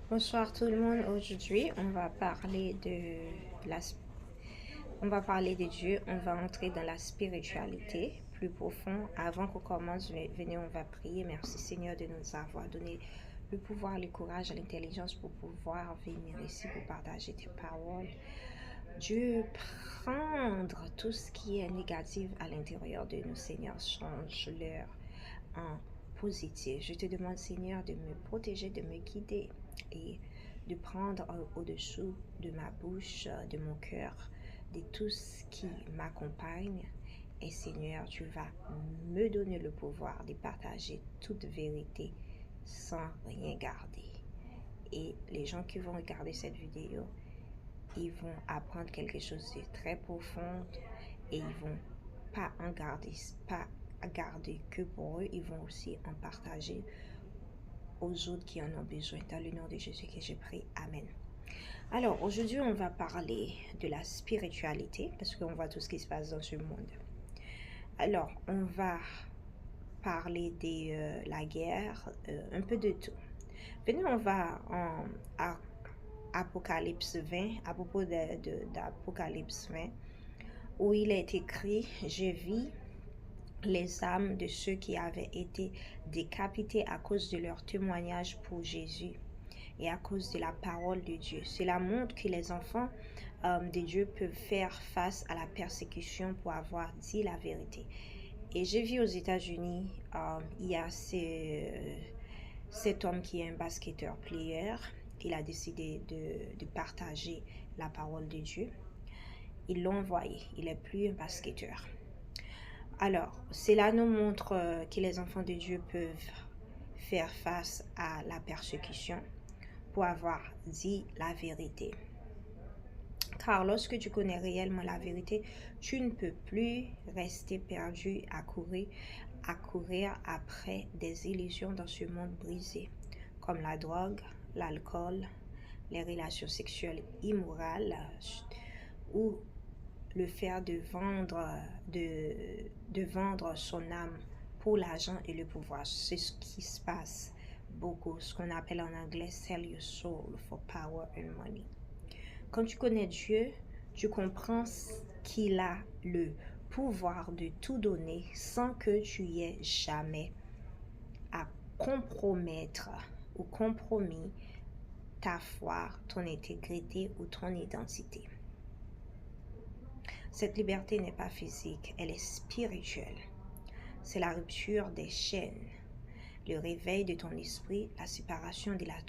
Bonsoir tout le monde. Aujourd'hui, on va parler de Dieu. On va entrer dans la spiritualité plus profond. Avant qu'on commence, venez, on va prier. Merci Seigneur de nous avoir donné le pouvoir, le courage, l'intelligence pour pouvoir venir ici pour partager tes paroles. Dieu, prendre tout ce qui est négatif à l'intérieur de nous, Seigneur, change-leur en positif. Je te demande, Seigneur, de me protéger, de me guider et de prendre au-dessous de ma bouche, de mon cœur, de tout ce qui m'accompagne. Et Seigneur, tu vas me donner le pouvoir de partager toute vérité sans rien garder. Et les gens qui vont regarder cette vidéo, ils vont apprendre quelque chose de très profond et ils vont pas garder que pour eux, ils vont aussi en partager aux autres qui en ont besoin. Dans le nom de Jésus que je prie. Amen. Alors, aujourd'hui, on va parler de la spiritualité parce qu'on voit tout ce qui se passe dans ce monde. Alors, on va parler de la guerre, un peu de tout. Venez, on va en Apocalypse 20, à propos d'Apocalypse 20, où il est écrit, je vis les âmes de ceux qui avaient été décapités à cause de leur témoignage pour Jésus et à cause de la parole de Dieu. Cela montre que les enfants de Dieu peuvent faire face à la persécution pour avoir dit la vérité. Et j'ai vu aux États-Unis, il y a cet homme qui est un basketteur player. Il a décidé de partager la parole de Dieu. Ils l'ont envoyé. Il n'est plus un basketteur. Alors, cela nous montre que les enfants de Dieu peuvent faire face à la persécution pour avoir dit la vérité. Car lorsque tu connais réellement la vérité, tu ne peux plus rester perdu à courir après des illusions dans ce monde brisé, comme la drogue, l'alcool, les relations sexuelles immorales ou le fait de vendre son âme pour l'argent et le pouvoir. C'est ce qui se passe beaucoup, ce qu'on appelle en anglais sell your soul for power and money. Quand tu connais Dieu, tu comprends qu'il a le pouvoir de tout donner sans que tu aies jamais à compromettre ou compromis ta foi, ton intégrité ou ton identité. Cette liberté n'est pas physique, elle est spirituelle. C'est la rupture des chaînes, le réveil de ton esprit, la séparation de la